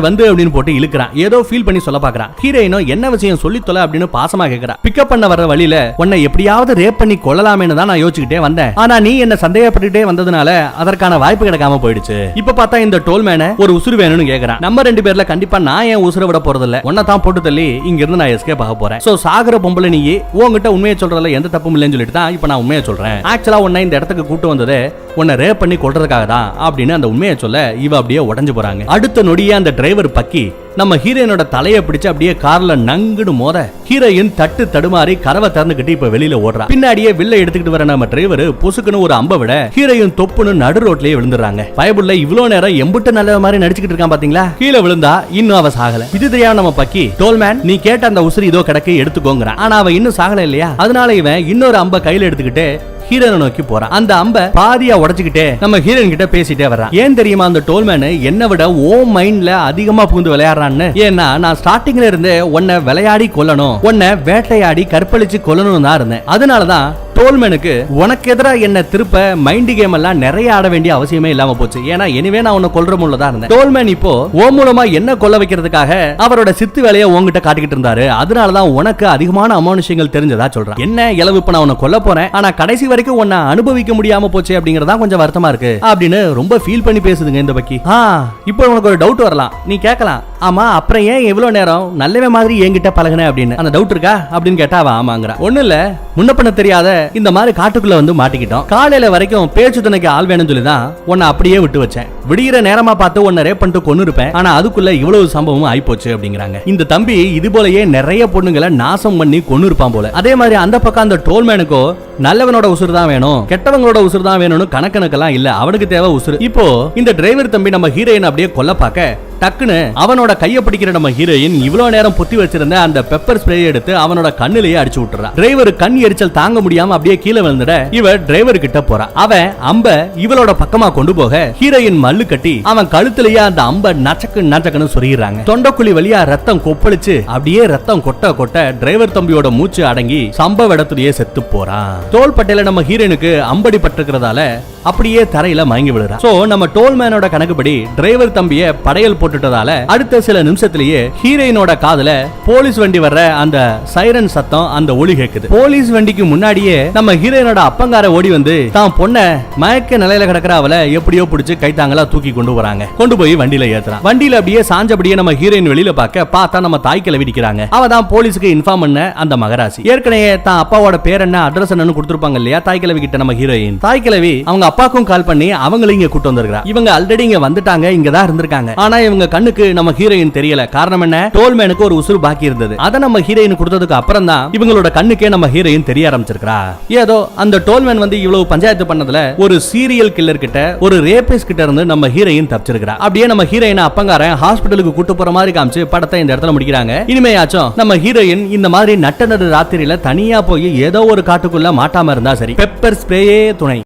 Speaker 1: வந்து அப்படின்னு போட்டு இழுக்கிறான். ஏதோ ஃபீல் பண்ணி சொல்ல பாக்குறான். ஹீரோயினோ என்ன விஷயம் சொல்லி தொலை அப்படின்னு பாசமா கேக்குறா. பிக்கப் பண்ண வர வழியில உன்னை எப்படியாவது ரேப் பண்ணி கொள்ளலாமேன்னு தான் நான் யோசிச்சுக்கிட்டே வந்தேன். ஆனா நீ என்ன சந்தேகப்பட்டுட்டே வந்ததுனால அதற்கான வாய்ப்பு கிடைக்காம போயிடுச்சு. இப்ப பார்த்தா இந்த டோல்மேன ஒரு உசுறு வேணும்னு கேக்குறான். நம்ம 2 பேர்ல கண்டிப்பா நான் ஏன் உசுரை விட போறது இல்ல, உன்னை தான் போட்டு தள்ளி இங்க இருந்து நான் எஸ்கேப் ஆக போறேன். சோ சாகர பொம்பளை நீ உன்கிட்ட உண்மையை சொல்றதுல எந்த தப்பும் இல்லைன்னு சொல்லிட்டு தான் இப்ப நான் உண்மையை சொல்றேன். ஆக்சுவலா உன்னை இந்த இடத்துக்கு கூட்டு வந்தது உன்னை ரேப் பண்ணி கொள்றதுக்காக தான் அப்படின்னு அந்த உண்மையை சொல்ல இவ அப்படியே உடைஞ்சு போறாங்க. அடுத்த நொடியே அந்த டிரைவர் பக்கி நம்ம ஹீரோயினோட தலையை பிடிச்சு அப்படியே கார்ல நங்குடு மோத ஹீரோயின் தட்டு தடுமாறி கதவை திறந்துகிட்டு இப்ப வெளியில ஓடுறா. பின்னாடியே வில்ல எடுத்துக்கிட்டு வர நம்ம டிரைவர் பொசுக்குன்னு ஒரு அம்ப விட ஹீரோயின் தொப்புன்னு நடு ரோட்லயே விழுந்துறாங்க. பயபுள்ள இவ்வளவு நேரம் எம்புட்டு நல்ல மாதிரி நடிச்சுக்கிட்டு இருக்கான் பாத்தீங்களா, கீழே விழுந்தா இன்னும் அவ சாகல. இது தெரியாம நம்ம பக்கி டோல்மேன் நீ கேட்ட அந்த உசுறு இதோ கிடக்கு எடுத்துக்கோங்கிறான். ஆனா அவ இன்னும் சாகல இல்லையா, அதனால இவன் இன்னொரு அம்ப கையில எடுத்துக்கிட்டு ஹீரோனை நோக்கி போறான். அந்த அம்ப பாதியா உடைச்சுக்கிட்டே நம்ம ஹீரோயின் கிட்ட பேசிட்டே வர்றான். ஏன் தெரியுமா அந்த டோல்மேன் என்ன விட ஓ மைண்ட்ல அதிகமா புகுந்து விளையாடுறான்னு. ஏன்னா நான் ஸ்டார்டிங்ல இருந்து உன்னை விளையாடி கொல்லணும், உன்னை வேட்டையாடி கற்பழிச்சு கொல்லணும் தான் இருந்தேன். அதனாலதான் டோல்மேனுக்கு உனக்கு எதிரா என்ன திருப்ப மைண்ட் கேம் எல்லாம் நிறைய ஆட வேண்டிய அவசியமே இல்லாம போச்சு. ஏன்னா எனிவே நான் உன்னை கொல்ற முள்ளதான் இருந்தேன். டோல்மேன் இப்போ ஓ மூலமா என்ன கொல்ல வைக்கிறதுக்காக அவரோட சித்து வேலையை உன்கிட்ட காட்டிக்கிட்டு இருந்தாரு. அதனாலதான் உனக்கு அதிகமான அமானுஷங்கள் தெரிஞ்சதா சொல்றான். என்ன இளவு இப்ப நான் உன்னை கொல்ல போறேன், ஆனா கடைசி வரைக்கும் உன்னை அனுபவிக்க முடியாம போச்சு அப்படிங்கறதா கொஞ்சம் வருத்தமா இருக்கு அப்படின்னு ரொம்ப ஃபீல் பண்ணி பேசுதுங்க இந்த பக்கி. இப்போ உனக்கு ஒரு டவுட் வரலாம், நீ கேட்கலாம், ஆமா அப்புறம் ஏன் இவ்வளவு நேரம் நல்லவே மாதிரி என்கிட்ட பழகுன அப்படின்னு. அந்த டவுட் இருக்கா அப்படின்னு கேட்டா அவ ஆமாங்கறா. ஒண்ணு இல்ல, முன்ன பண்ண தெரியாத இந்த மாதிரி காட்டுக்குள்ள வந்து மாட்டிக்கிட்டோம். காலையில வரைக்கும் பேச்சு துணைக்கு ஆள் வேணும்னு சொல்லிதான் உன்னை அப்படியே விட்டு வச்சேன். விடிகிற நேரமா பார்த்து உன்னை ரேப் பண்ணிட்டு கொன்னு இருப்பேன். ஆனா அதுக்குள்ள இவ்வளவு சம்பவம் ஆயிப்போச்சு அப்படிங்கிறாங்க. இந்த தம்பி இது போலயே நிறைய பொண்ணுங்களை நாசம் பண்ணி கொன்னு இருப்பான் போல. அதே மாதிரி அந்த பக்கம் அந்த டோல்மேனுக்கோ நல்லவனோட உசுறு தான் வேணும், கெட்டவங்களோட உசுறு தான் வேணும்னு கணக்கெல்லாம் இல்ல, அவனுக்கு தேவை உசுறு. இப்போ இந்த டிரைவர் தம்பி நம்ம ஹீரோயின் அப்படியே கொல்ல பார்க்க டக்குன்னு அவனோட கைய பிடிக்கிற நம்ம ஹீரோயின் இவ்வளவு நேரம் பொத்தி வச்சிருந்த அந்த பெப்பர் ஸ்ப்ரே எடுத்து அவனோட கண்ணிலேயே அடிச்சு விட்டுறா. டிரைவர் கண் எரிச்சல் தாங்க முடியாம அப்படியே கீழே விழுந்துட இவ டிரைவர் கிட்ட போறா. அவன் அம்ப இவளோட பக்கமா கொண்டு போக ஹீரோயின் மல்லு கட்டி அவன் கழுத்திலேயே அந்த அம்ப நச்சக்குன்னு சொருகிறாங்க. தொண்டக்குழி வழியா ரத்தம் கொப்பளிச்சு அப்படியே ரத்தம் கொட்ட கொட்ட டிரைவர் தம்பியோட மூச்சு அடங்கி சம்பவ இடத்துலயே செத்து போறான். தோள்பட்டையில நம்ம ஹீரோயினுக்கு அம்படி பட்டிருக்கிறதால அப்படியே தரையில மயங்கி விடுறா. சோ நம்ம டோல்மேனோட கணக்குப்படி டிரைவர் தம்பிய படையல் போட்டுட்டதால அடுத்த சில நிமிஷத்திலேயே ஹீரோயினோட காதுல போலீஸ் வண்டி வர்ற அந்த சைரன் சத்தம், அந்த ஒலி கேக்குது. போலீஸ் வண்டிக்கு முன்னாடியே நம்ம ஹீரோயினோட அப்பங்கார ஓடி வந்து தான் பொண்ண மயக்க நிலையில கிடக்குற அவளை எப்படியோ பிடிச்சு கைத்தாங்களா தூக்கி கொண்டு வராங்க. கொண்டு போய் வண்டியில ஏத்துறான். வண்டியில அப்படியே சாஞ்சபடியே நம்ம ஹீரோயின் வெளியில பார்த்தா நம்ம தாய் கிழவி நிக்கிறாங்க. அவ தான் போலீஸுக்கு இன்ஃபார்ம் பண்ண அந்த மகராசி. ஏற்கனவே தான் அப்பாவோட பேர் என்ன அட்ரஸ் என்னன்னு கொடுத்திருப்பாங்க இல்லையா தாய் கிழவி கிட்ட நம்ம ஹீரோயின். தாய் கிழவி அவங்க அப்பாக்கும் கால் பண்ணி அவங்களை இங்க கூட்டு வந்திருக்கா. இவங்க ஆல்ரெடி இங்க வந்துட்டாங்க, இங்க தான் இருந்திருக்காங்க. ஆனா இவங்க கண்ணுக்கு நம்ம ஹீரோயின் தெரியல. காரணம் என்ன, டோல்மேனுக்கு ஒரு உசுறு பாக்கி இருந்தது. அத நம்ம ஹீரோயின் கொடுத்ததுக்கு அப்புறம் தான் இவங்களோட கண்ணுக்கே நம்ம ஹீரோயின் தெரிய ஆரம்பிச்சிருக்கா. ஏதோ அந்த டோல்மேன் வந்து இவ்வளவு பஞ்சாயத்து பண்ணதுல ஒரு சீரியல் கில்லர் கிட்ட ஒரு ரேபிஸ்ட் கிட்ட இருந்து நம்ம ஹீரோயின் தப்பிச்சிருக்கா. அப்படியே நம்ம ஹீரோயின் அப்பங்காரன் ஹாஸ்பிடலுக்கு கூட்டு போற மாதிரி காமிச்சு படத்தை இந்த இடத்துல முடிக்கிறாங்க. இனிமேயாச்சும் நம்ம ஹீரோயின் இந்த மாதிரி நட்ட நடு ராத்திரியில தனியா போய் ஏதோ ஒரு காட்டுக்குள்ள மாட்டாம இருந்தா சரி. பெப்பர் ஸ்ப்ரேயே துணை.